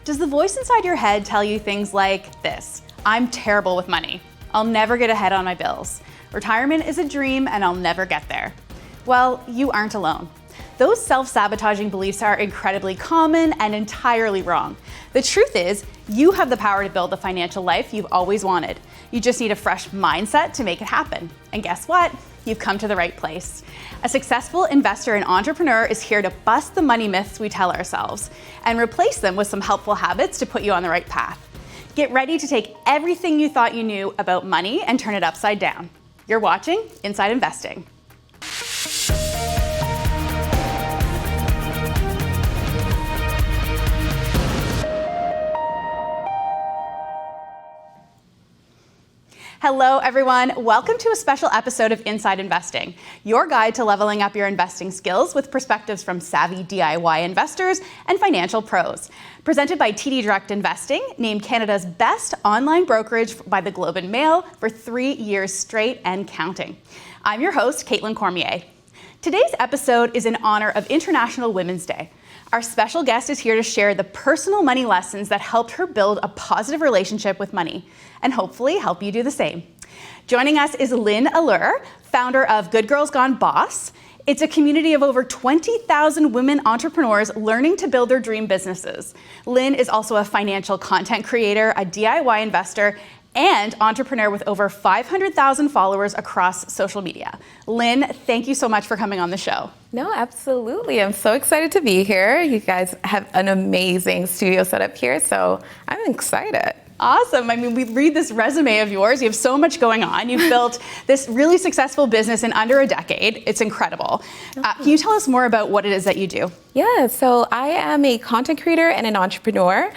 Does the voice inside your head tell you things like this? I'm terrible with money. I'll never get ahead on my bills. Retirement is a dream and I'll never get there. Well, you aren't alone. Those self-sabotaging beliefs are incredibly common and entirely wrong. The truth is, you have the power to build the financial life you've always wanted. You just need a fresh mindset to make it happen. And guess what? You've come to the right place. A successful investor and entrepreneur is here to bust the money myths we tell ourselves and replace them with some helpful habits to put you on the right path. Get ready to take everything you thought you knew about money and turn it upside down. You're watching Inside Investing. Hello, everyone. Welcome to a special episode of Inside Investing, your guide to leveling up your investing skills with perspectives from savvy DIY investors and financial pros. Presented by TD Direct Investing, named Canada's best online brokerage by the Globe and Mail for 3 years straight and counting. I'm your host, Caitlin Cormier. Today's episode is in honor of International Women's Day. Our special guest is here to share the personal money lessons that helped her build a positive relationship with money, and hopefully help you do the same. Joining us is Lyn Allure, founder of Good Girls Gone Boss. It's a community of over 20,000 women entrepreneurs learning to build their dream businesses. Lyn is also a financial content creator, a DIY investor, and entrepreneur with over 500,000 followers across social media. Lyn, thank you so much for coming on the show. No, absolutely. I'm so excited to be here. You guys have an amazing studio set up here, so I'm excited. Awesome. I mean, we read this resume of yours. You have so much going on. You've built this really successful business in under a decade. It's incredible. Can you tell us more about what it is that you do? Yeah, so I am a content creator and an entrepreneur.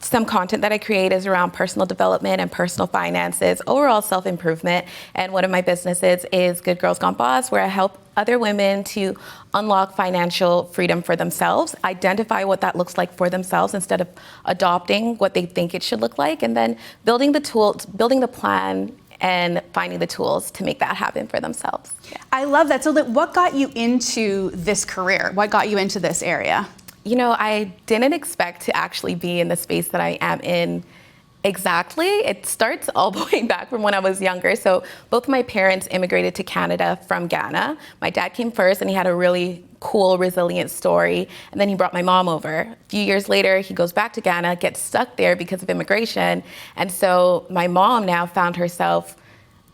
Some content that I create is around personal development and personal finances, overall self-improvement. And one of my businesses is Good Girls Gone Boss, where I help other women to unlock financial freedom for themselves, identify what that looks like for themselves instead of adopting what they think it should look like, and then building the tools, building the plan, and finding the tools to make that happen for themselves. Yeah. I love that. So what got you into this career? What got you into this area? You know, I didn't expect to actually be in the space that I am in exactly. It starts all the way back from when I was younger. So both my parents immigrated to Canada from Ghana. My dad came first and he had a really cool, resilient story. And then he brought my mom over. A few years later, he goes back to Ghana, gets stuck there because of immigration. And so my mom now found herself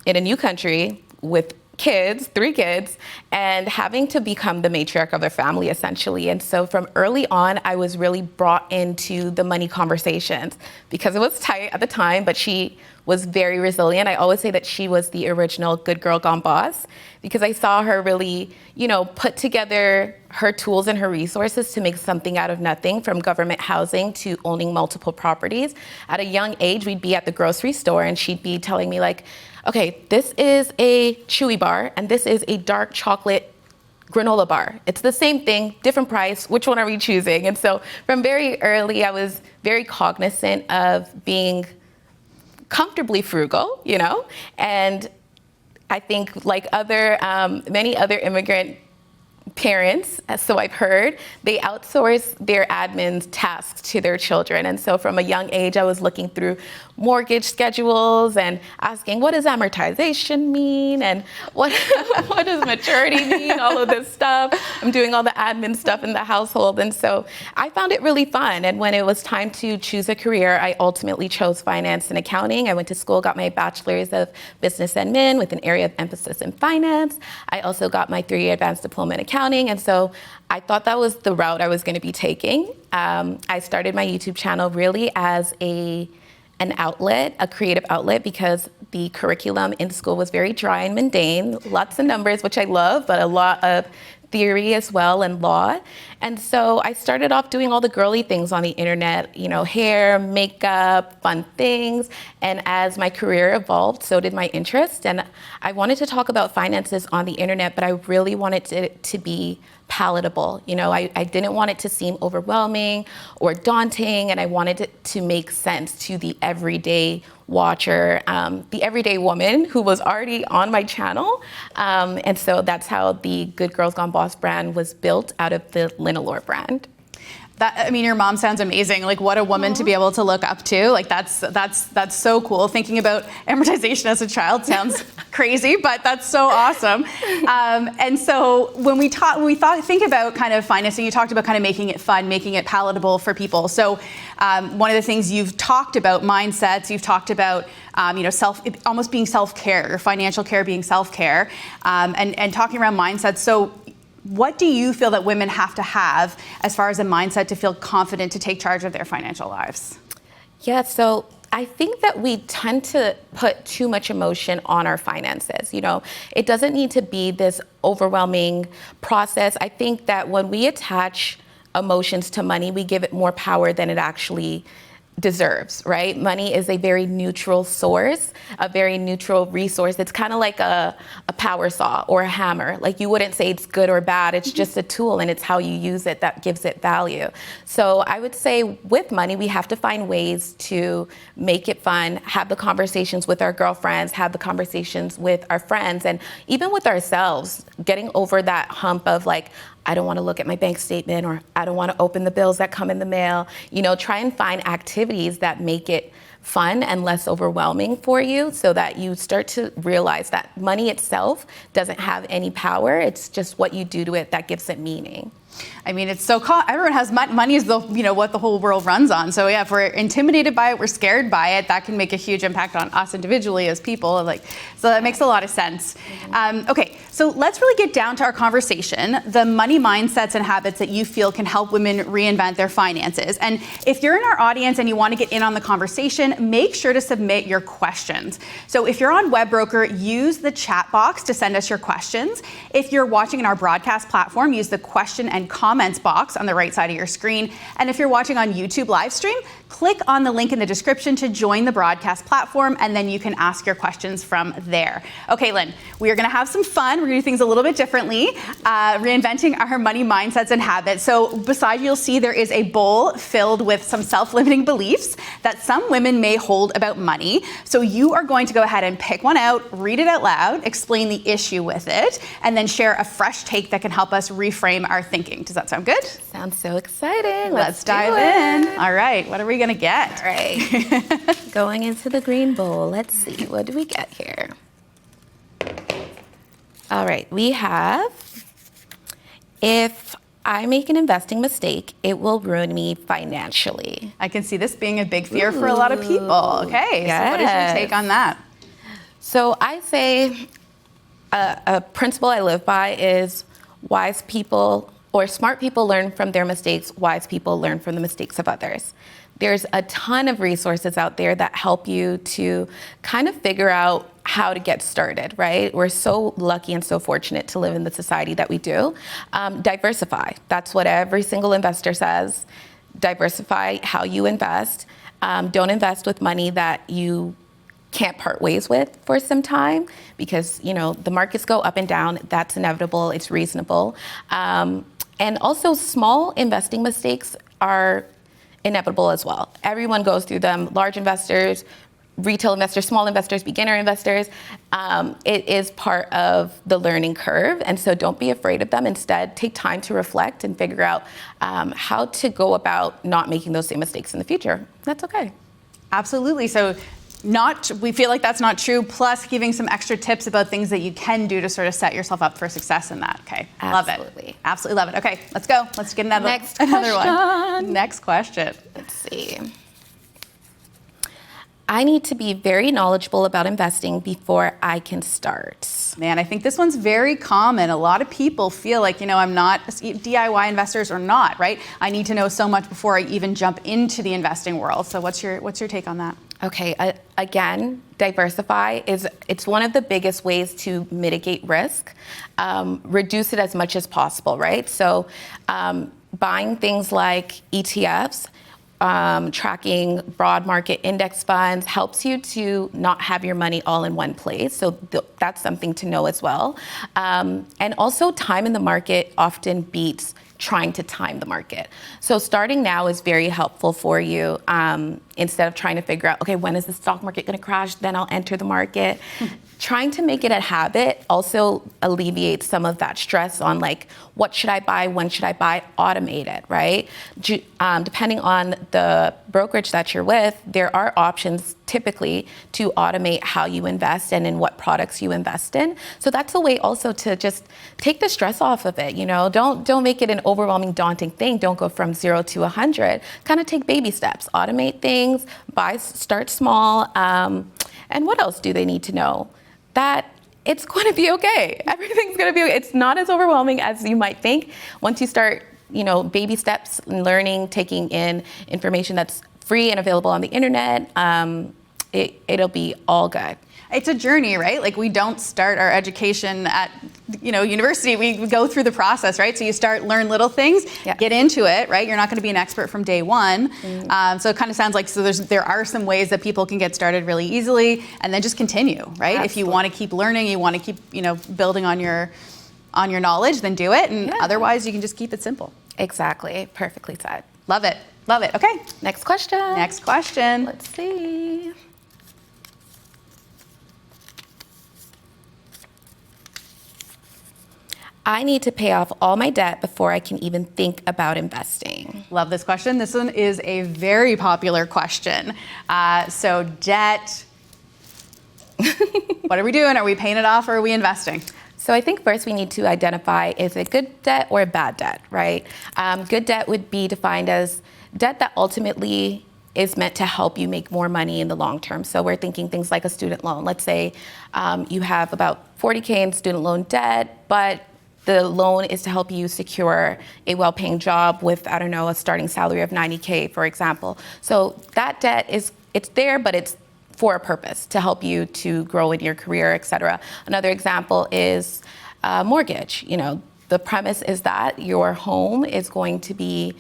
in a new country with kids, 3 kids, and having to become the matriarch of their family, essentially. And so from early on, I was really brought into the money conversations because it was tight at the time, but she was very resilient. I always say that she was the original Good Girl Gone Boss because I saw her really, put together her tools and her resources to make something out of nothing, from government housing to owning multiple properties. At a young age, we'd be at the grocery store and she'd be telling me like, okay, this is a chewy bar and this is a dark chocolate granola bar. It's the same thing, different price. Which one are we choosing? And so from very early, I was very cognizant of being comfortably frugal, and I think like many other immigrant parents, so I've heard, they outsource their admin tasks to their children. And so from a young age, I was looking through mortgage schedules and asking, what does amortization mean? And what does maturity mean? All of this stuff. I'm doing all the admin stuff in the household. And so I found it really fun. And when it was time to choose a career, I ultimately chose finance and accounting. I went to school, got my bachelor's of business admin with an area of emphasis in finance. I also got my 3-year advanced diploma in accounting. And so I thought that was the route I was going to be taking. I started my YouTube channel really as an outlet, a creative outlet, because the curriculum in school was very dry and mundane, lots of numbers, which I love, but a lot of theory as well and law. And so I started off doing all the girly things on the internet, hair, makeup, fun things. And as my career evolved, so did my interest. And I wanted to talk about finances on the internet, but I really wanted it to be palatable. I didn't want it to seem overwhelming or daunting, and I wanted it to make sense to the everyday watcher, the everyday woman who was already on my channel. And so that's how the Good Girls Gone Boss brand was built, out of the Lyn Allure brand. Your mom sounds amazing. Like, what a woman to be able to look up to. Like, that's so cool. Thinking about amortization as a child sounds crazy, but that's so awesome. And so when we think about kind of financing, you talked about kind of making it fun, making it palatable for people. So one of the things you've talked about, mindsets, you've talked about almost being self-care, or financial care being self-care, and talking around mindsets. So what do you feel that women have to have as far as a mindset to feel confident to take charge of their financial lives? Yeah, so I think that we tend to put too much emotion on our finances. It doesn't need to be this overwhelming process. I think that when we attach emotions to money, we give it more power than it actually deserves, right? Money is a very neutral source, a very neutral resource. It's kind of like a power saw or a hammer. Like, you wouldn't say it's good or bad. It's just a tool, and it's how you use it that gives it value. So I would say with money, we have to find ways to make it fun, have the conversations with our girlfriends, have the conversations with our friends, and even with ourselves, getting over that hump of like, I don't want to look at my bank statement, or I don't want to open the bills that come in the mail. Try and find activities that make it fun and less overwhelming for you, so that you start to realize that money itself doesn't have any power. It's just what you do to it that gives it meaning. It's so everyone has money is what the whole world runs on. So yeah, if we're intimidated by it, we're scared by it, that can make a huge impact on us individually as people. So that makes a lot of sense. Okay, so let's really get down to our conversation, the money mindsets and habits that you feel can help women reinvent their finances. And if you're in our audience and you want to get in on the conversation, make sure to submit your questions. So if you're on Webroker, use the chat box to send us your questions. If you're watching in our broadcast platform, use the question and comments box on the right side of your screen. And if you're watching on YouTube live stream, click on the link in the description to join the broadcast platform, and then you can ask your questions from there. Okay, Lynn, we are going to have some fun. We're going to do things a little bit differently, reinventing our money mindsets and habits. So beside you, you'll see there is a bowl filled with some self-limiting beliefs that some women may hold about money. So you are going to go ahead and pick one out, read it out loud, explain the issue with it, and then share a fresh take that can help us reframe our thinking. Does that sound good? Sounds so exciting. Let's dive in. All right, what are we going to get? All right. Going into the green bowl. Let's see. What do we get here? All right. We have, if I make an investing mistake, it will ruin me financially. I can see this being a big fear for a lot of people. Okay. Yes. So what is your take on that? So I say a principle I live by is wise people or smart people learn from their mistakes, wise people learn from the mistakes of others. There's a ton of resources out there that help you to kind of figure out how to get started, right? We're so lucky and so fortunate to live in the society that we do. Diversify. That's what every single investor says. Diversify how you invest. Don't invest with money that you can't part ways with for some time, because the markets go up and down. That's inevitable. It's reasonable. And also, small investing mistakes are inevitable as well. Everyone goes through them. Large investors, retail investors, small investors, beginner investors. It is part of the learning curve. And so don't be afraid of them. Instead, take time to reflect and figure out how to go about not making those same mistakes in the future. That's okay. Absolutely. So we feel like that's not true, plus giving some extra tips about things that you can do to sort of set yourself up for success in that. Okay, Absolutely. Love it. Absolutely love it. Okay, let's go. Let's get another one. Next question. Let's see. I need to be very knowledgeable about investing before I can start. Man, I think this one's very common. A lot of people feel like, I'm not DIY investors or not, right? I need to know so much before I even jump into the investing world. So what's your take on that? Okay, again, diversify it's one of the biggest ways to mitigate risk, reduce it as much as possible, right? So buying things like ETFs, tracking broad market index funds helps you to not have your money all in one place. So that's something to know as well. And also, time in the market often beats trying to time the market. So starting now is very helpful for you. Instead of trying to figure out, okay, when is the stock market going to crash? Then I'll enter the market. Trying to make it a habit also alleviates some of that stress on like, what should I buy? When should I buy? Automate it, right? Depending on the brokerage that you're with, there are options typically to automate how you invest and in what products you invest in. So that's a way also to just take the stress off of it. You know, don't make it an overwhelming, daunting thing. Don't go from 0 to 100. Kind of take baby steps. Automate things. Start small. And what else do they need to know? That it's going to be okay. Everything's going to be okay. It's not as overwhelming as you might think. Once you start, you know, baby steps, learning, taking in information that's free and available on the internet, it'll be all good. It's a journey, right? Like we don't start our education at, you know, university. We go through the process, right? So you learn little things, get into it, right? You're not going to be an expert from day one. So it kind of sounds like there are some ways that people can get started really easily, and then just continue, right? Absolutely. If you want to keep learning, you want to keep, you know, building on your knowledge, then do it. And otherwise, you can just keep it simple. Exactly. Perfectly said. Love it. Love it. Okay. Next question. Next question. Let's see. I need to pay off all my debt before I can even think about investing. Love this question. This one is a very popular question. So debt, what are we doing? Are we paying it off or are we investing? So I think first we need to identify, is it good debt or bad debt, right? Good debt would be defined as debt that ultimately is meant to help you make more money in the long term. So we're thinking things like a student loan. Let's say you have about $40K in student loan debt, but the loan is to help you secure a well-paying job with, I don't know, a starting salary of $90K, for example. So that debt it's there, but it's for a purpose to help you to grow in your career, et cetera. Another example is mortgage. You know, the premise is that your home is going to be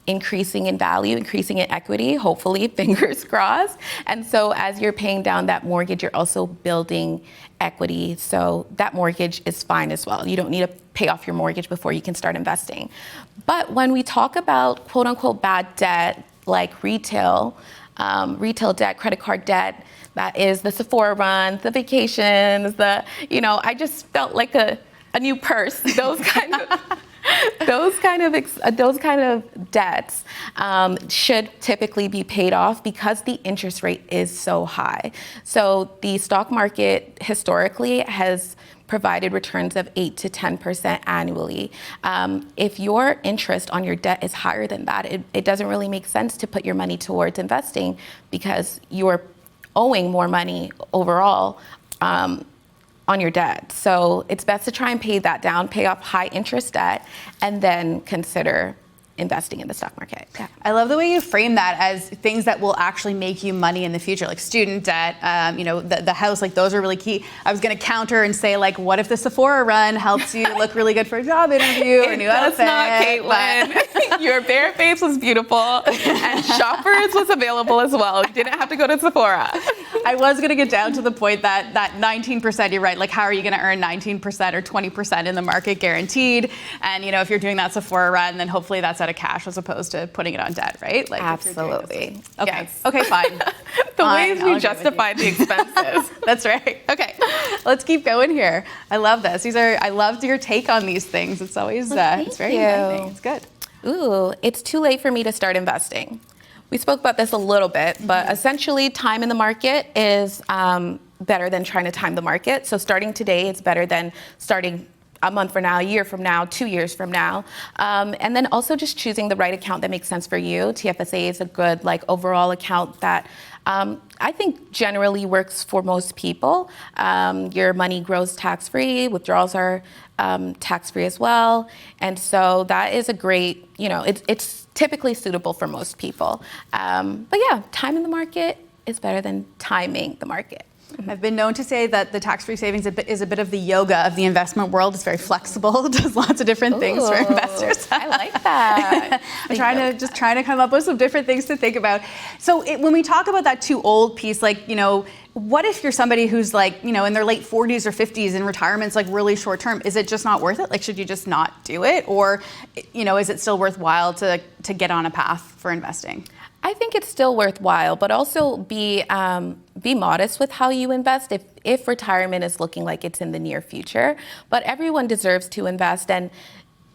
increasing in value, increasing in equity, hopefully, fingers crossed. And so as you're paying down that mortgage, you're also building equity. So that mortgage is fine as well. You don't need to pay off your mortgage before you can start investing. But when we talk about quote unquote bad debt, like retail debt, credit card debt, that is the Sephora runs, the vacations, I just felt like a new purse, those kind of debts should typically be paid off because the interest rate is so high. So the stock market historically has provided returns of 8 to 10% annually. If your interest on your debt is higher than that, it doesn't really make sense to put your money towards investing because you're owing more money overall on your debt. So it's best to try and pay that down, pay off high interest debt, and then consider investing in the stock market. Yeah. I love the way you frame that as things that will actually make you money in the future, like student debt, the house, like those are really key. I was going to counter and say, like, what if the Sephora run helps you look really good for a job interview or a new outfit? Not, Caitlin. Your bare face was beautiful, and Shoppers was available as well. You didn't have to go to Sephora. I was going to get down to the point that 19%, you're right, like how are you going to earn 19% or 20% in the market guaranteed? And, if you're doing that Sephora run, then hopefully that's out of cash as opposed to putting it on debt, right? Like absolutely. Okay. Yes. Okay, fine. The ways you justify the expenses. That's right. Okay. Let's keep going here. I love this. I loved your take on these things. It's always, it's very enlightening. It's good. Ooh, it's too late for me to start investing. We spoke about this a little bit, but essentially time in the market is better than trying to time the market. So starting today is better than starting a month from now, a year from now, 2 years from now. And then also just choosing the right account that makes sense for you. TFSA is a good overall account that I think generally works for most people. Your money grows tax-free, withdrawals are tax-free as well. And so that is a great, it's typically suitable for most people. But yeah, time in the market is better than timing the market. I've been known to say that the tax-free savings is a bit of the yoga of the investment world. It's very flexible. It does lots of different things for investors. I like that. I'm trying to come up with some different things to think about. So when we talk about that too old piece, what if you're somebody who's like, in their late 40s or 50s and retirement's like really short term? Is it just not worth it? Like, should you just not do it? Or, is it still worthwhile to get on a path for investing? I think it's still worthwhile, but also be modest with how you invest if retirement is looking like it's in the near future. But everyone deserves to invest, and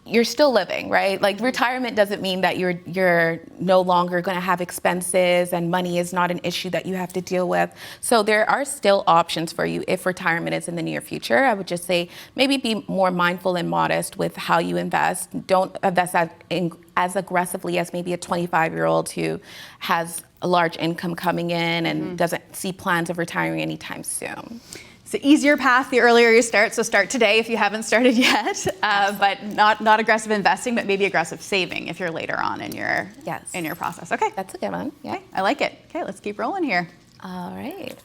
you're still living, right? Like, retirement doesn't mean that you're no longer going to have expenses and money is not an issue that you have to deal with. So there are still options for you if retirement is in the near future. I would just say maybe be more mindful and modest with how you invest. Don't invest as aggressively as maybe a 25-year-old who has a large income coming in and doesn't see plans of retiring anytime soon. It's an easier path the earlier you start, so start today if you haven't started yet. But not aggressive investing, but maybe aggressive saving if you're later on in your process. Okay, that's a good one. Yeah, okay, I like it. Okay, let's keep rolling here. All right.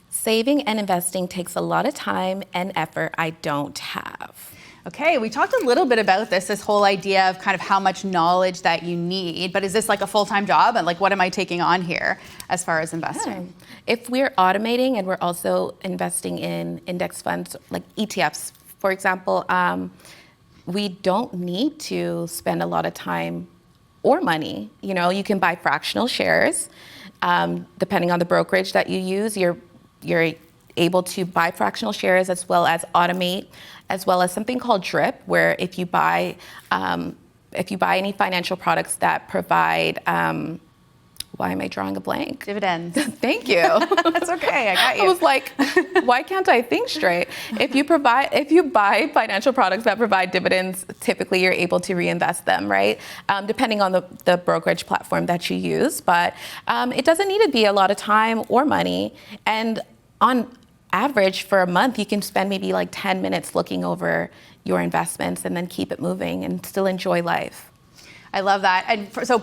Saving and investing takes a lot of time and effort I don't have. Okay, we talked a little bit about this whole idea of kind of how much knowledge that you need, but is this like a full-time job? And like, what am I taking on here as far as investing? Yeah. If we're automating and we're also investing in index funds, like ETFs, for example, we don't need to spend a lot of time or money. You can buy fractional shares. Depending on the brokerage that you use, you're able to buy fractional shares as well as automate, as well as something called DRIP, where if you buy any financial products that provide, why am I drawing a blank? Dividends. Thank you. That's okay, I got you. I was like, why can't I think straight? If you buy financial products that provide dividends, typically you're able to reinvest them, right? Depending on the brokerage platform that you use, but it doesn't need to be a lot of time or money. And on average, for a month, you can spend maybe like 10 minutes looking over your investments and then keep it moving and still enjoy life. I love that. And so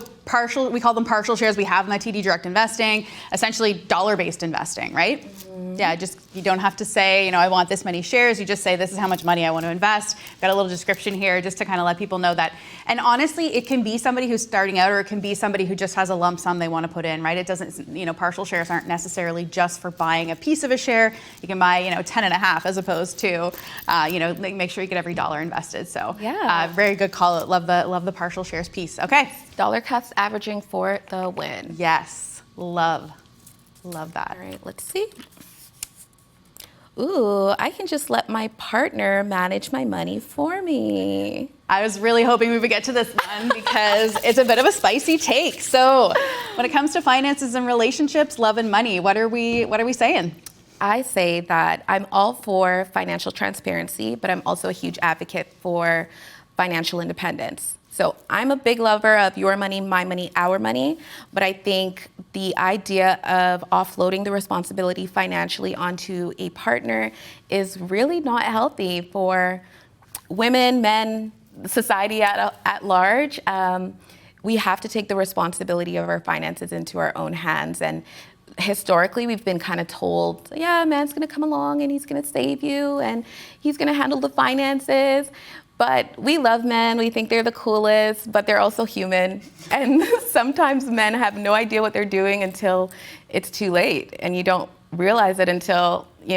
we call them partial shares. We have them at TD Direct Investing, essentially dollar-based investing, right? Mm-hmm. Yeah, you don't have to say, I want this many shares. You just say, this is how much money I want to invest. Got a little description here just to kind of let people know that. And honestly, it can be somebody who's starting out, or it can be somebody who just has a lump sum they want to put in, right? It doesn't, partial shares aren't necessarily just for buying a piece of a share. You can buy, 10 and a half as opposed to, make sure you get every dollar invested. So very good call. Love the partial shares piece. Okay. Dollar cost averaging for the win. Yes. Love that. All right, let's see. Ooh, I can just let my partner manage my money for me. I was really hoping we would get to this one because it's a bit of a spicy take. So when it comes to finances and relationships, love and money, what are we saying? I say that I'm all for financial transparency, but I'm also a huge advocate for financial independence. So I'm a big lover of your money, my money, our money, but I think the idea of offloading the responsibility financially onto a partner is really not healthy for women, men, society at large. We have to take the responsibility of our finances into our own hands. And historically, we've been kind of told, yeah, a man's gonna come along and he's gonna save you and he's gonna handle the finances. But we love men, we think they're the coolest, but they're also human. And sometimes men have no idea what they're doing until it's too late. And you don't realize it until, you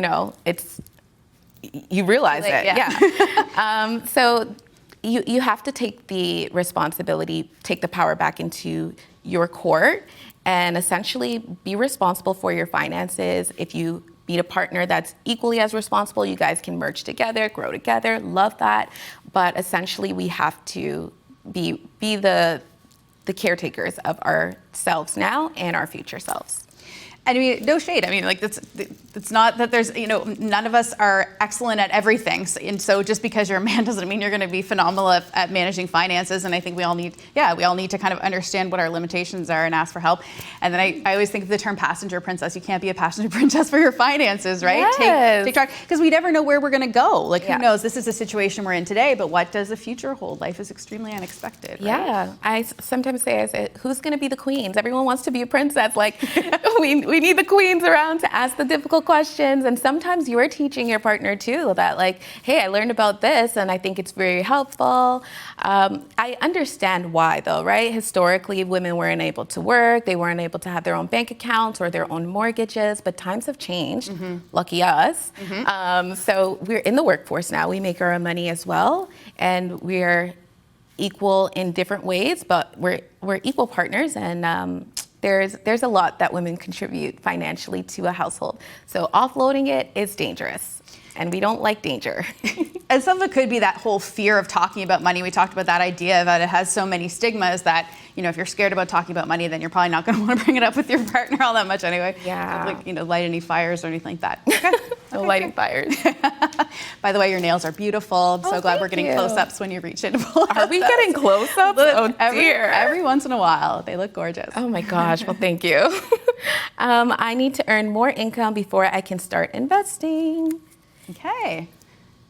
realize it. Yeah. So you have to take the responsibility, take the power back into your court and essentially be responsible for your finances. If you meet a partner that's equally as responsible, you guys can merge together, grow together, love that. But essentially we have to be the caretakers of ourselves now and our future selves. And I mean, no shade. I mean, like it's not that there's, none of us are excellent at everything. And so just because you're a man doesn't mean you're going to be phenomenal at managing finances. And I think we all need to kind of understand what our limitations are and ask for help. And then I always think of the term passenger princess. You can't be a passenger princess for your finances, right? Yes. Take track, because we never know where we're going to go. Like, who knows? This is the situation we're in today, but what does the future hold? Life is extremely unexpected, right? Yeah. I sometimes say, who's going to be the queens? Everyone wants to be a princess. Like, we we need the queens around to ask the difficult questions. And sometimes you're teaching your partner too that like, hey, I learned about this and I think it's very helpful. I understand why though, right? Historically, women weren't able to work. They weren't able to have their own bank accounts or their own mortgages, but times have changed. Lucky us. So we're in the workforce now. We make our own money as well. And we're equal in different ways, but we're equal partners, and there's a lot that women contribute financially to a household. So offloading it is dangerous, and we don't like danger. And some of it could be that whole fear of talking about money. We talked about that idea that it has so many stigmas that, you know, if you're scared about talking about money, then you're probably not going to want to bring it up with your partner all that much anyway. Yeah. Like, you know, light any fires or anything like that. Okay. No lighting fires. By the way, your nails are beautiful. I'm so glad we're getting close-ups when you reach in. Are we getting close-ups? Oh dear. Every once in a while. They look gorgeous. Oh my gosh. Well, thank you. I need to earn more income before I can start investing. Okay.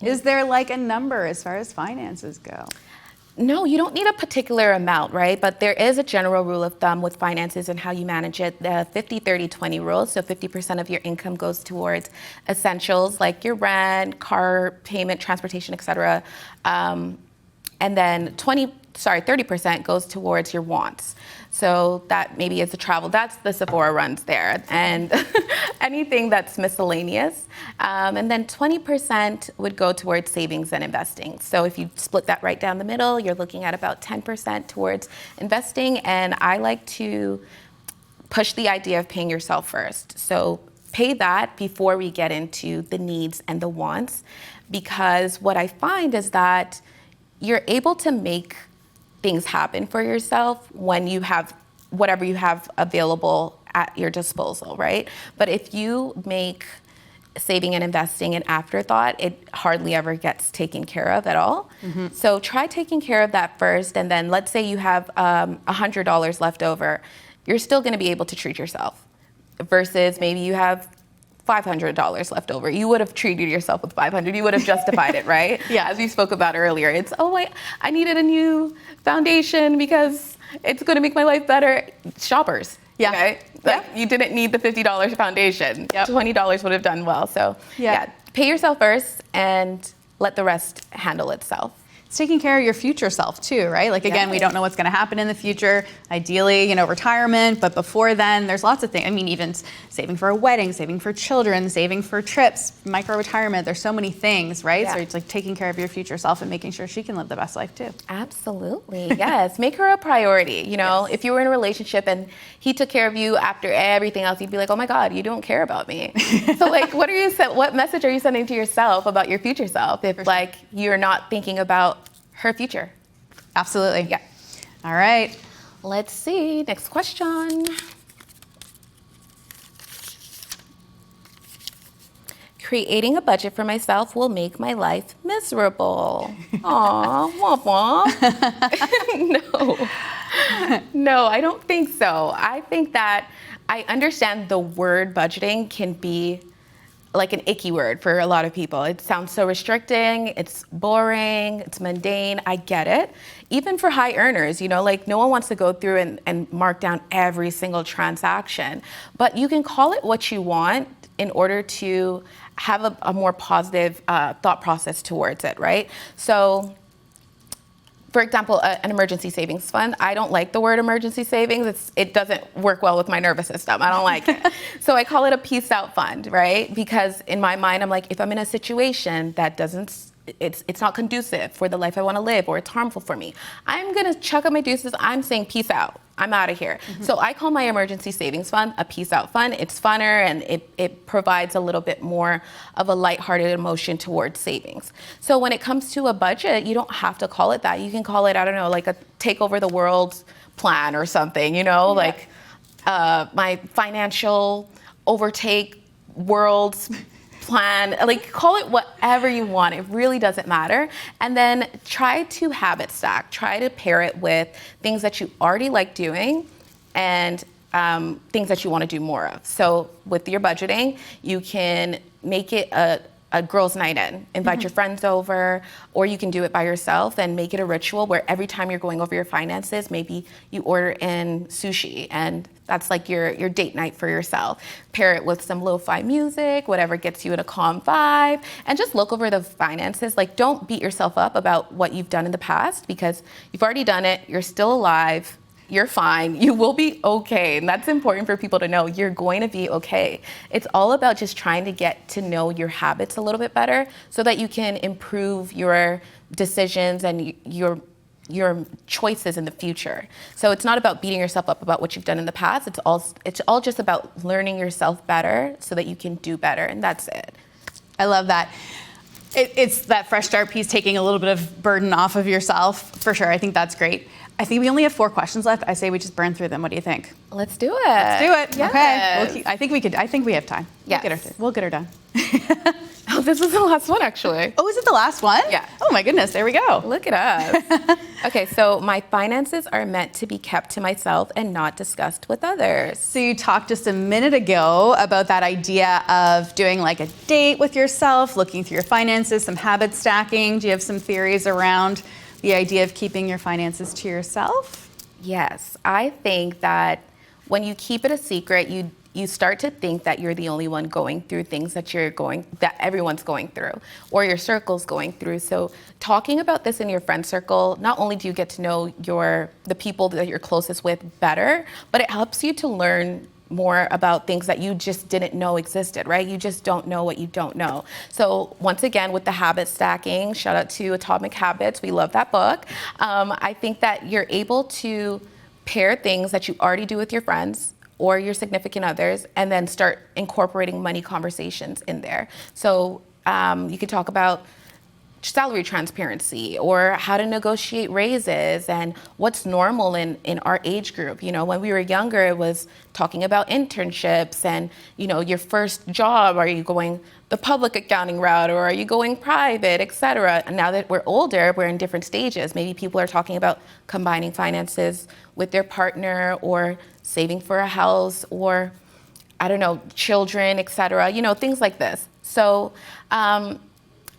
Is there like a number as far as finances go? No, you don't need a particular amount, right? But there is a general rule of thumb with finances and how you manage it, the 50-30-20 rule. So 50% of your income goes towards essentials like your rent, car payment, transportation, etc. And then 30% goes towards your wants. So that maybe is the travel. That's the Sephora runs there. And anything that's miscellaneous. And then 20% would go towards savings and investing. So if you split that right down the middle, you're looking at about 10% towards investing. And I like to push the idea of paying yourself first. So pay that before we get into the needs and the wants. Because what I find is that you're able to make things happen for yourself when you have whatever you have available at your disposal, right? But if you make saving and investing an afterthought, it hardly ever gets taken care of at all. So try taking care of that first, and then let's say you have $100 left over, you're still gonna be able to treat yourself. Versus maybe you have $500 left over. You would have treated yourself with $500. You would have justified it, right? Yeah. As we spoke about earlier, it's, I needed a new foundation because it's going to make my life better. Shoppers. Yeah. Okay? Like, you didn't need the $50 foundation. Yep. $20 would have done well. So yeah, pay yourself first and let the rest handle itself. It's taking care of your future self too, right? Like again, we don't know what's going to happen in the future. Ideally, you know, retirement, but before then, there's lots of things. I mean, even saving for a wedding, saving for children, saving for trips, micro retirement. There's so many things, right? Yeah. So it's like taking care of your future self and making sure she can live the best life too. Absolutely, yes. Make her a priority. You know, if you were in a relationship and he took care of you after everything else, you'd be like, oh my God, you don't care about me. So like, what message are you sending to yourself about your future self if like you're not thinking about her future? Absolutely. Yeah. All right. Let's see. Next question. Creating a budget for myself will make my life miserable. Aw, womp womp. No, I don't think so. I think that I understand the word budgeting can be like an icky word for a lot of people. It sounds so restricting, it's boring, it's mundane, I get it. Even for high earners, you know, like no one wants to go through and mark down every single transaction, but you can call it what you want in order to have a more positive thought process towards it, right? So, for example, an emergency savings fund. I don't like the word emergency savings. It doesn't work well with my nervous system. I don't like it. So I call it a peace out fund, right? Because in my mind, I'm like, if I'm in a situation that it's not conducive for the life I want to live, or it's harmful for me, I'm gonna chuck up my deuces. I'm saying peace out. I'm out of here. So I call my emergency savings fund a peace out fund. It's funner and it provides a little bit more of a lighthearted emotion towards savings. So when it comes to a budget, you don't have to call it that. You can call it, I don't know, like a take over the world plan or something, you know, like my financial overtake world plan, like call it whatever you want. It really doesn't matter. And then try to habit stack, try to pair it with things that you already like doing and things that you want to do more of. So with your budgeting, you can make it a a girls' night in. Invite your friends over, or you can do it by yourself and make it a ritual where every time you're going over your finances, maybe you order in sushi, and that's like your date night for yourself. Pair it with some lo-fi music, whatever gets you in a calm vibe, and just look over the finances. Like, don't beat yourself up about what you've done in the past, because you've already done it, you're still alive, you're fine, you will be okay. And that's important for people to know. You're going to be okay. It's all about just trying to get to know your habits a little bit better so that you can improve your decisions and your choices in the future. So it's not about beating yourself up about what you've done in the past. It's all just about learning yourself better so that you can do better, and that's it. I love that. It's that fresh start piece, taking a little bit of burden off of yourself, for sure. I think that's great. I think we only have 4 questions left. I say we just burn through them. What do you think? Let's do it. Let's do it. Yes. Okay. I think we have time. Yes. We'll get her done. Oh, this was the last one, actually. Oh, is it the last one? Yeah. Oh my goodness, there we go. Look at us. Okay, so my finances are meant to be kept to myself and not discussed with others. So you talked just a minute ago about that idea of doing like a date with yourself, looking through your finances, some habit stacking. Do you have some theories around the idea of keeping your finances to yourself? Yes, I think that when you keep it a secret, you start to think that you're the only one going through things that everyone's going through, or your circle's going through. So talking about this in your friend circle, not only do you get to know the people that you're closest with better, but it helps you to learn more about things that you just didn't know existed, right? You just don't know what you don't know. So once again, with the habit stacking, shout out to Atomic Habits. We love that book. I think that you're able to pair things that you already do with your friends or your significant others, and then start incorporating money conversations in there. So you could talk about salary transparency, or how to negotiate raises, and what's normal in our age group. You know, when we were younger, it was talking about internships and, you know, your first job. Are you going the public accounting route, or are you going private, et cetera? And now that we're older, we're in different stages. Maybe people are talking about combining finances with their partner, or saving for a house, or, I don't know, children, et cetera, you know, things like this. So,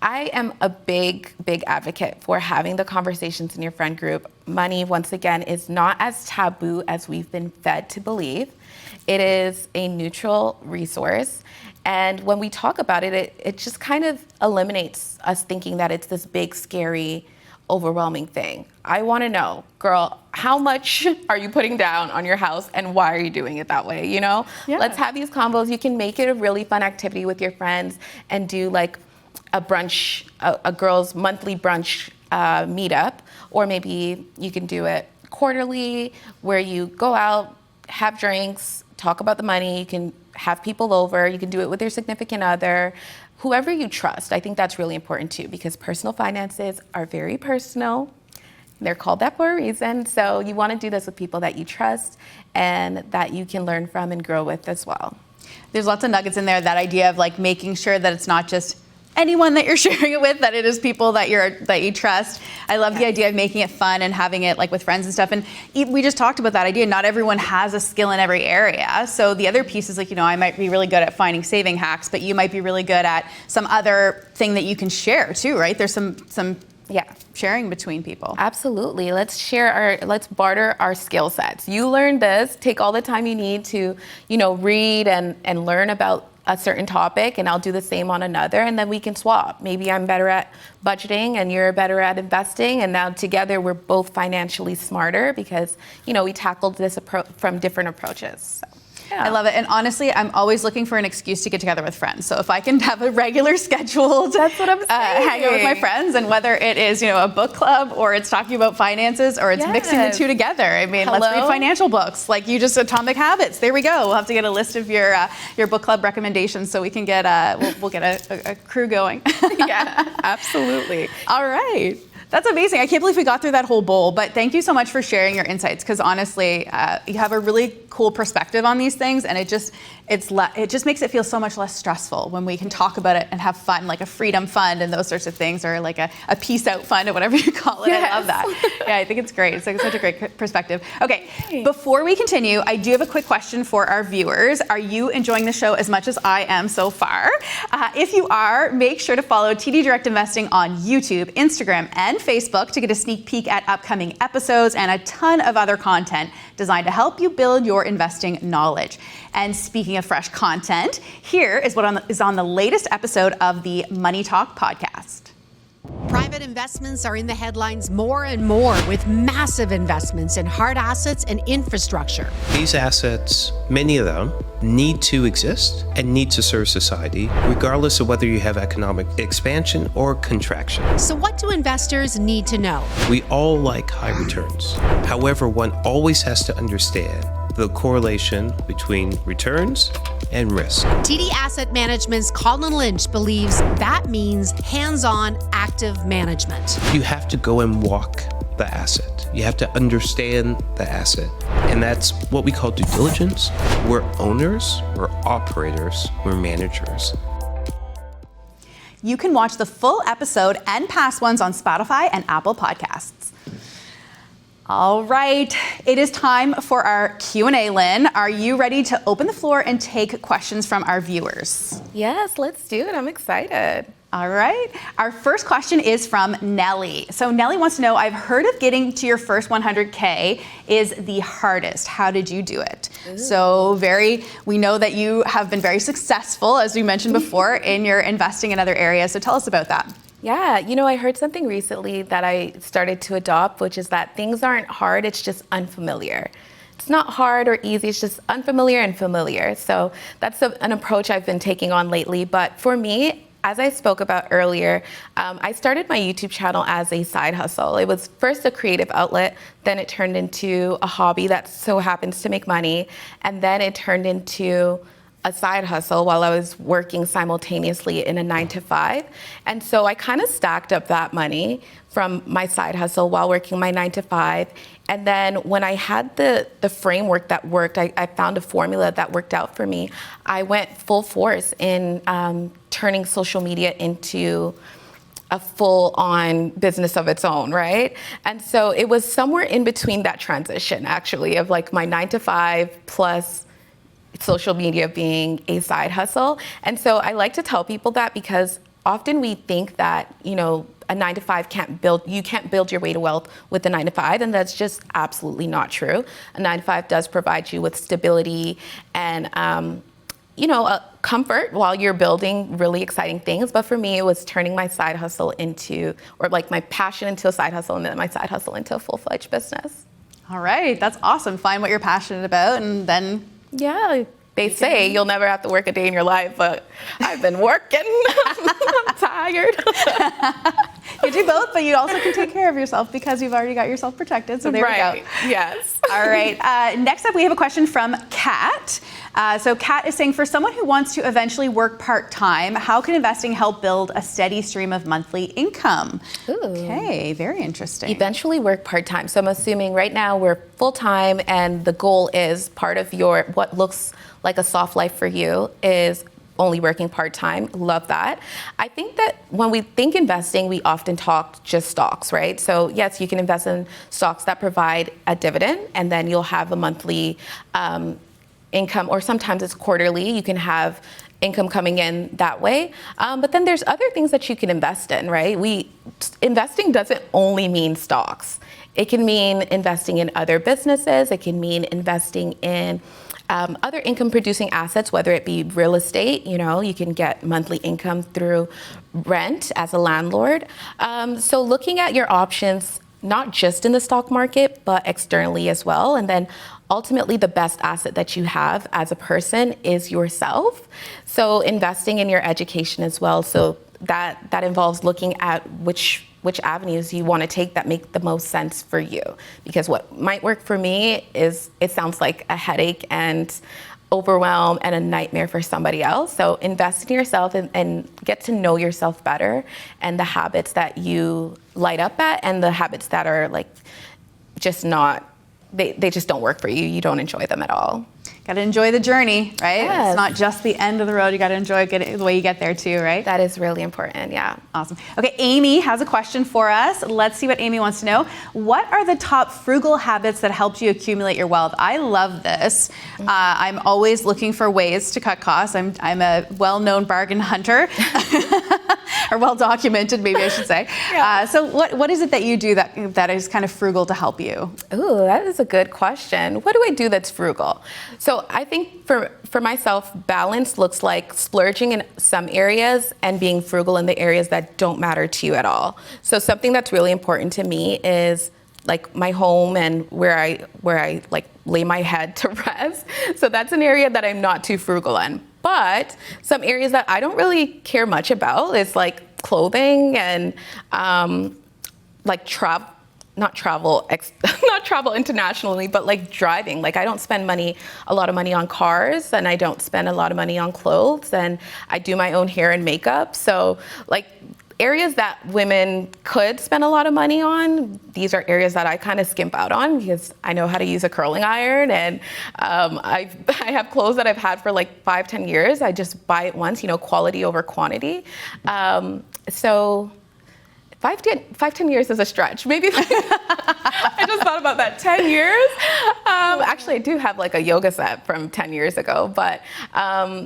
I am a big advocate for having the conversations in your friend group. Money, once again, is not as taboo as we've been fed to believe. It is a neutral resource. And when we talk about it, it just kind of eliminates us thinking that it's this big, scary, overwhelming thing. I want to know, girl, how much are you putting down on your house, and why are you doing it that way? You know, Let's have these combos. You can make it a really fun activity with your friends and do like a brunch, a girls' monthly brunch meetup, or maybe you can do it quarterly, where you go out, have drinks, talk about the money. You can have people over. You can do it with your significant other, whoever you trust. I think that's really important too, because personal finances are very personal. They're called that for a reason. So you want to do this with people that you trust and that you can learn from and grow with as well. There's lots of nuggets in there. That idea of like making sure that it's not just anyone that you're sharing it with, that it is people that you trust. I love the idea of making it fun and having it like with friends and stuff. And we just talked about that idea. Not everyone has a skill in every area. So the other piece is like, you know, I might be really good at finding saving hacks, but you might be really good at some other thing that you can share too, right? There's some sharing between people. Absolutely. Let's barter our skill sets. You learn this, take all the time you need to, you know, read and learn about a certain topic, and I'll do the same on another, and then we can swap. Maybe I'm better at budgeting and you're better at investing, and now together we're both financially smarter because, you know, we tackled this from different approaches. So. Yeah. I love it. And honestly, I'm always looking for an excuse to get together with friends. So if I can have a regular scheduled That's what I'm saying. hang out with my friends, and whether it is, you know, a book club, or it's talking about finances, or it's mixing the two together. I mean, let's read financial books. Like you just Atomic Habits. There we go. We'll have to get a list of your book club recommendations so we can get we'll get a crew going. Yeah, absolutely. All right. That's amazing. I can't believe we got through that whole bowl, but thank you so much for sharing your insights, because honestly, you have a really cool perspective on these things, and it just makes it feel so much less stressful when we can talk about it and have fun, like a freedom fund and those sorts of things, or like a peace out fund or whatever you call it. Yes. I love that. Yeah, I think it's great. It's like such a great perspective. Okay, before we continue, I do have a quick question for our viewers. Are you enjoying the show as much as I am so far? If you are, make sure to follow TD Direct Investing on YouTube, Instagram, and Facebook to get a sneak peek at upcoming episodes and a ton of other content designed to help you build your investing knowledge. And speaking of fresh content, here is what is on the latest episode of the Money Talk podcast. Private investments are in the headlines more and more, with massive investments in hard assets and infrastructure. These assets, many of them, need to exist and need to serve society, regardless of whether you have economic expansion or contraction. So what do investors need to know? We all like high returns. However, one always has to understand the correlation between returns and risk. TD Asset Management's Colin Lynch believes that means hands-on, active management. You have to go and walk the asset. You have to understand the asset. And that's what we call due diligence. We're owners, we're operators, we're managers. You can watch the full episode and past ones on Spotify and Apple Podcasts. All right, it is time for our Q&A, Lynn. Are you ready to open the floor and take questions from our viewers? Yes, let's do it. I'm excited. All right, our first question is from Nellie. So Nellie wants to know, I've heard of getting to your first 100K is the hardest. How did you do it? Ooh. So we know that you have been very successful, as we mentioned before, in your investing in other areas. So tell us about that. Yeah, I heard something recently that I started to adopt, which is that things aren't hard, it's just unfamiliar. It's not hard or easy, it's just unfamiliar and familiar. So that's an approach I've been taking on lately. But for me, as I spoke about earlier, I started my YouTube channel as a side hustle. It was first a creative outlet, then it turned into a hobby that so happens to make money, and then it turned into a side hustle while I was working simultaneously in a 9-to-5. And so I kind of stacked up that money from my side hustle while working my 9-to-5. And then when I had the framework that worked, I found a formula that worked out for me. I went full force in turning social media into a full-on business of its own, right? And so it was somewhere in between that transition, actually, of like my 9-to-5 plus social media being a side hustle. And so I like to tell people that, because often we think that, a 9-to-5 you can't build your way to wealth with a 9-to-5, and that's just absolutely not true. A 9-to-5 does provide you with stability and, a comfort while you're building really exciting things. But for me, it was turning my side hustle my passion into a side hustle, and then my side hustle into a full-fledged business. All right, that's awesome. Find what you're passionate about, and then yeah, they say you'll never have to work a day in your life, but I've been working. I'm tired. You do both, but you also can take care of yourself because you've already got yourself protected. So there we go. Yes. All right. Next up, we have a question from Kat. So Kat is saying, for someone who wants to eventually work part-time, how can investing help build a steady stream of monthly income? Ooh. Okay, very interesting. Eventually work part-time. So I'm assuming right now we're full-time, and the goal is part of what looks like a soft life for you is only working part-time. Love that. I think that when we think investing, we often talk just stocks, right? So yes, you can invest in stocks that provide a dividend, and then you'll have a monthly income, or sometimes it's quarterly. You can have income coming in that way. But then there's other things that you can invest in, right? Investing doesn't only mean stocks. It can mean investing in other businesses. It can mean investing in other income producing assets, whether it be real estate. You can get monthly income through rent as a landlord. So looking at your options, not just in the stock market, but externally as well. And then ultimately the best asset that you have as a person is yourself. So investing in your education as well. So that involves looking at which avenues you want to take that make the most sense for you. Because what might work for me it sounds like a headache and overwhelm and a nightmare for somebody else. So invest in yourself and get to know yourself better, and the habits that you light up at and the habits that are like just not, they just don't work for you. You don't enjoy them at all. Got to enjoy the journey, right? Yes. It's not just the end of the road. You got to enjoy the way you get there too, right? That is really important, yeah. Awesome. Okay, Amy has a question for us. Let's see what Amy wants to know. What are the top frugal habits that helped you accumulate your wealth? I love this. I'm always looking for ways to cut costs. I'm a well-known bargain hunter, or well-documented, maybe I should say. Yeah. So what is it that you do that is kind of frugal to help you? Ooh, that is a good question. What do I do that's frugal? So I think for myself, balance looks like splurging in some areas and being frugal in the areas that don't matter to you at all. So something that's really important to me is like my home and where I like lay my head to rest. So that's an area that I'm not too frugal in. But some areas that I don't really care much about is like clothing and like not travel internationally, but like driving. Like I don't spend a lot of money on cars, and I don't spend a lot of money on clothes, and I do my own hair and makeup. So like areas that women could spend a lot of money on, these are areas that I kind of skimp out on because I know how to use a curling iron, and I have clothes that I've had for like 5-10 years. I just buy it once, quality over quantity. So 5-10 years is a stretch. Maybe I just thought about that. 10 years. Actually, I do have like a yoga set from 10 years ago. But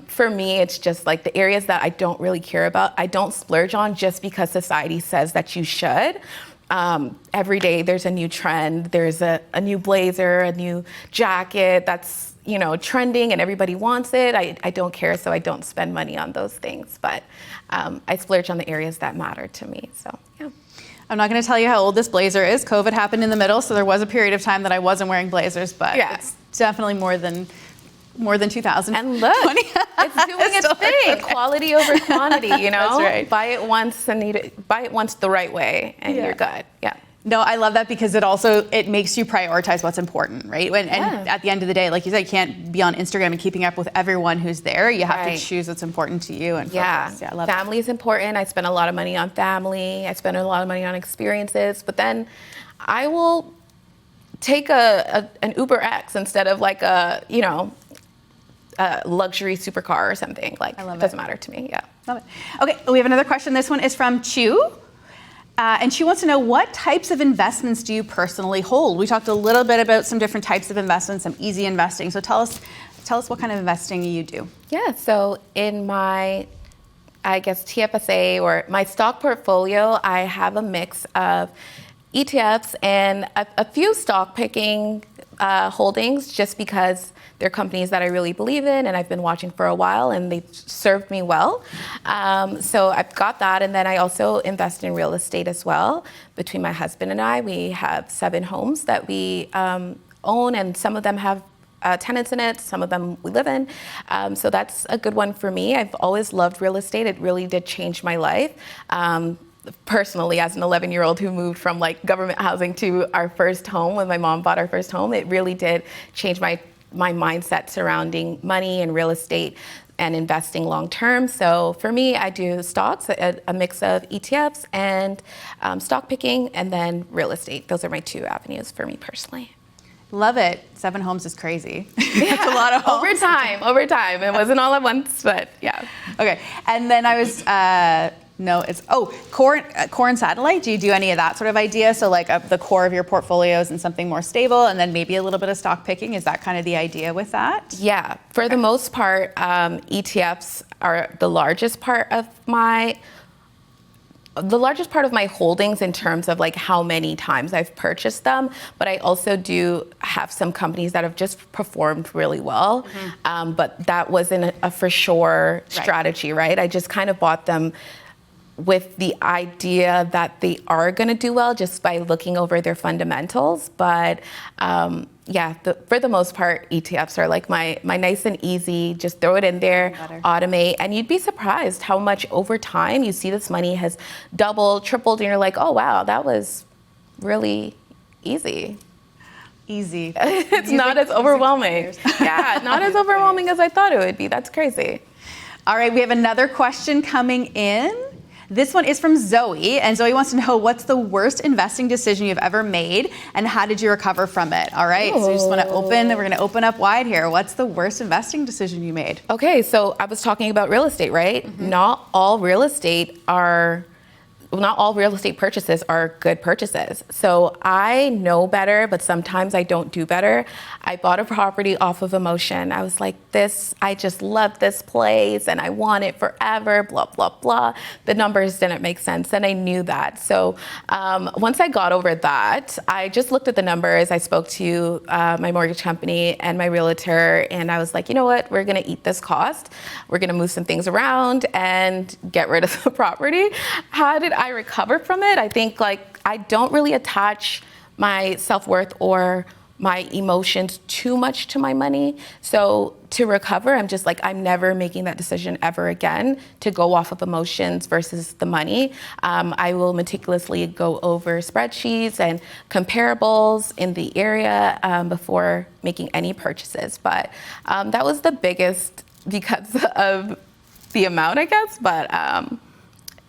for me, it's just like the areas that I don't really care about. I don't splurge on just because society says that you should. Every day there's a new trend. There's a new blazer, a new jacket that's trending and everybody wants it. I don't care, so I don't spend money on those things. But I splurge on the areas that matter to me. So yeah. I'm not going to tell you how old this blazer is. COVID happened in the middle, so there was a period of time that I wasn't wearing blazers, but it's definitely more than 2000. And look, it's doing its thing. Quality over quantity, That's right. Buy it once buy it once the right way, and you're good. Yeah. No, I love that because it makes you prioritize what's important, right? And at the end of the day, like you said, you can't be on Instagram and keeping up with everyone who's there. You have to choose what's important to you and focus. Yeah, I love family is important. I spend a lot of money on family. I spend a lot of money on experiences, but then I will take an Uber X instead of like a luxury supercar or something. Like, it doesn't matter to me. Yeah. Love it. Okay, we have another question. This one is from Chu. And she wants to know, what types of investments do you personally hold? We talked a little bit about some different types of investments, some easy investing. So tell us what kind of investing you do. Yeah, so in my, TFSA or my stock portfolio, I have a mix of ETFs and a few stock picking holdings, just because they're companies that I really believe in and I've been watching for a while and they've served me well. So I've got that, and then I also invest in real estate as well. Between my husband and I, we have 7 homes that we own, and some of them have tenants in it, some of them we live in. So that's a good one for me. I've always loved real estate. It really did change my life. Personally, as an 11-year-old who moved from like government housing to our first home when my mom bought our first home, it really did change my mindset surrounding money and real estate and investing long term. So for me, I do stocks, a mix of ETFs and stock picking, and then real estate. Those are my 2 avenues for me personally. Love it. 7 homes is crazy. That's a lot of homes. Over time. It wasn't all at once, but yeah. Okay. And then I was, core and satellite. Do you do any of that sort of idea? So like the core of your portfolios and something more stable, and then maybe a little bit of stock picking. Is that kind of the idea with that? Yeah. For the most part, ETFs are the largest part of my holdings in terms of like how many times I've purchased them, but I also do have some companies that have just performed really well. But that wasn't a for sure strategy, right? I just kind of bought them with the idea that they are going to do well just by looking over their fundamentals. But for the most part, ETFs are like my nice and easy, just throw it in there, automate, and you'd be surprised how much over time you see this money has doubled, tripled, and you're like, oh wow, that was really easy. Easy. It's not as overwhelming. Yeah, not as overwhelming as I thought it would be. That's crazy. All right, we have another question coming in. This one is from Zoe, and Zoe wants to know, what's the worst investing decision you've ever made, and how did you recover from it? All right, so you just want to we're going to open up wide here. What's the worst investing decision you made? Okay, so I was talking about real estate, right? Mm-hmm. Not all real estate purchases are good purchases. So I know better, but sometimes I don't do better. I bought a property off of emotion. I was like, I just love this place and I want it forever, blah, blah, blah. The numbers didn't make sense and I knew that. So once I got over that, I just looked at the numbers. I spoke to my mortgage company and my realtor, and I was like, you know what, we're gonna eat this cost. We're gonna move some things around and get rid of the property. How did I recover from it? I think I don't really attach my self-worth or my emotions too much to my money. So to recover, I'm just I'm never making that decision ever again to go off of emotions versus the money. I will meticulously go over spreadsheets and comparables in the area before making any purchases. But that was the biggest because of the amount, I guess. But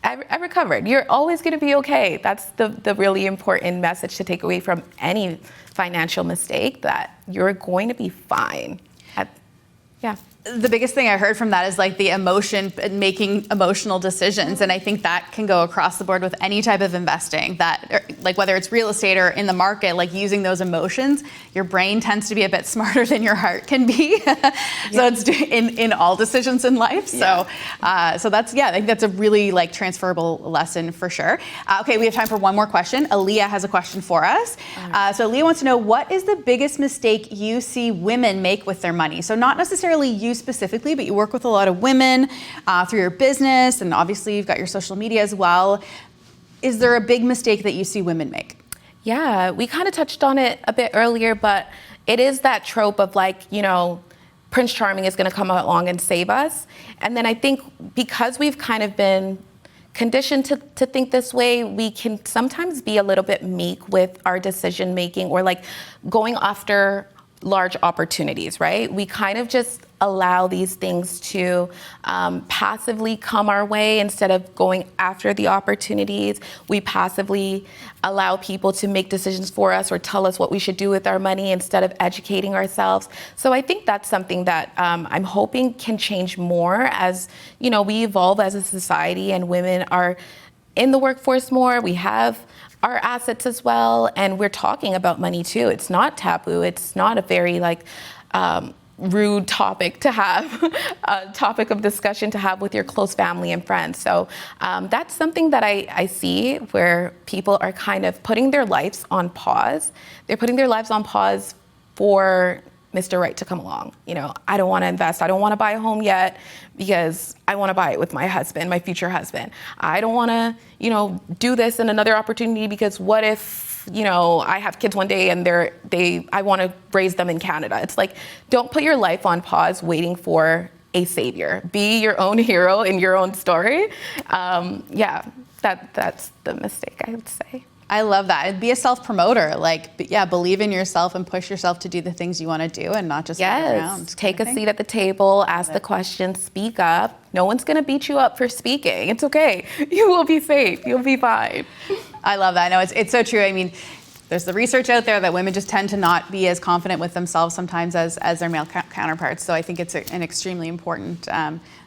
I recovered. You're always going to be okay. That's the really important message to take away from any financial mistake, that you're going to be fine. Yeah. The biggest thing I heard from that is the emotion, making emotional decisions. And I think that can go across the board with any type of investing, that whether it's real estate or in the market, using those emotions, your brain tends to be a bit smarter than your heart can be. So it's in all decisions in life. So, so that's, I think that's a really transferable lesson for sure. Okay, we have time for one more question. Aaliyah has a question for us. So Aaliyah wants to know, what is the biggest mistake you see women make with their money? So not necessarily you specifically, but you work with a lot of women through your business, and obviously you've got your social media as well. Is there a big mistake that you see women make? Yeah, we kind of touched on it a bit earlier, but it is that trope of Prince Charming is going to come along and save us. And then I think because we've kind of been conditioned to think this way, we can sometimes be a little bit meek with our decision making, or going after large opportunities, right? We kind of just allow these things to passively come our way instead of going after the opportunities. We passively allow people to make decisions for us or tell us what we should do with our money instead of educating ourselves. So I think that's something that I'm hoping can change more as, we evolve as a society and women are in the workforce more. We have our assets as well, and we're talking about money too. It's not taboo. It's not a very rude topic to have, a topic of discussion to have with your close family and friends. So that's something that I see where people are kind of putting their lives on pause. They're putting their lives on pause for Mr. Right to come along. I don't want to invest. I don't want to buy a home yet because I want to buy it with my husband, my future husband. I don't want to, do this and another opportunity because what if, I have kids one day and I want to raise them in Canada. It's don't put your life on pause waiting for a savior. Be your own hero in your own story. That's the mistake, I would say. I love that. Be a self-promoter. Believe in yourself and push yourself to do the things you want to do and not just wait around. Take a seat at the table, ask the questions, speak up. No one's going to beat you up for speaking. It's okay. You will be safe. You'll be fine. I love that. No, it's so true. I mean, there's the research out there that women just tend to not be as confident with themselves sometimes as their male counterparts. So I think it's an extremely important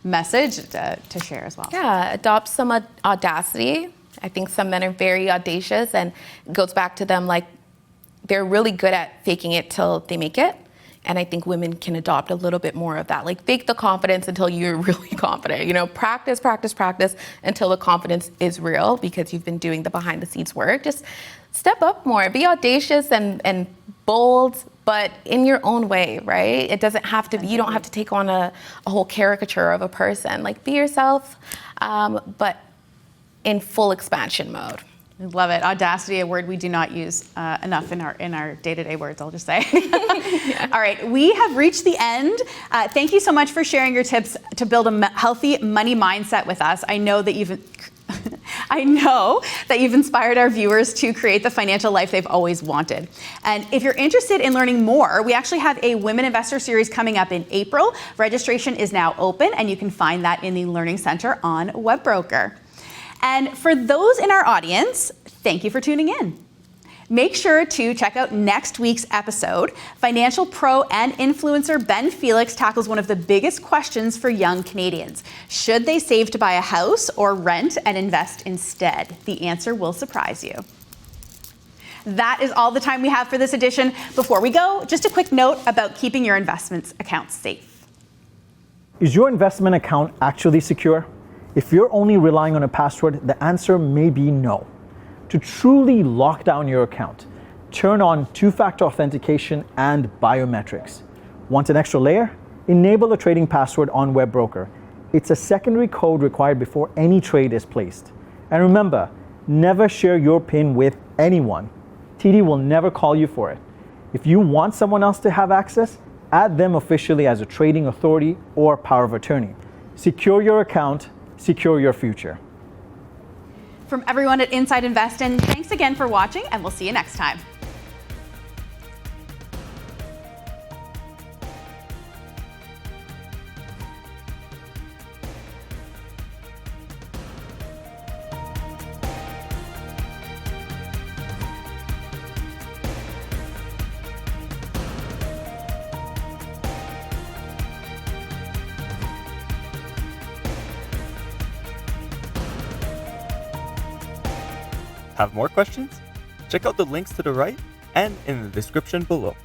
message to share as well. Yeah, adopt some audacity. I think some men are very audacious, and it goes back to them they're really good at faking it till they make it. And I think women can adopt a little bit more of that. Fake the confidence until you're really confident. Practice until the confidence is real because you've been doing the behind the scenes work. Just step up more, be audacious and bold, but in your own way, right? It doesn't have to be, you don't have to take on a whole caricature of a person. Be yourself, but in full expansion mode. I love it. Audacity, a word we do not use enough in our day-to-day words, I'll just say. Yeah. All right, we have reached the end. Thank you so much for sharing your tips to build a healthy money mindset with us. I know that I know that you've inspired our viewers to create the financial life they've always wanted. And if you're interested in learning more, we actually have a Women Investor Series coming up in April. Registration is now open, and you can find that in the Learning Center on Webbroker. And for those in our audience, thank you for tuning in. Make sure to check out next week's episode. Financial pro and influencer Ben Felix tackles one of the biggest questions for young Canadians. Should they save to buy a house or rent and invest instead? The answer will surprise you. That is all the time we have for this edition. Before we go, just a quick note about keeping your investments accounts safe. Is your investment account actually secure? If you're only relying on a password, the answer may be no. To truly lock down your account, turn on two-factor authentication and biometrics. Want an extra layer? Enable a trading password on Webbroker. It's a secondary code required before any trade is placed. And remember, never share your PIN with anyone. TD will never call you for it. If you want someone else to have access, add them officially as a trading authority or power of attorney. Secure your account, secure your future. From everyone at Inside Investing, thanks again for watching, and we'll see you next time. Have more questions? Check out the links to the right and in the description below.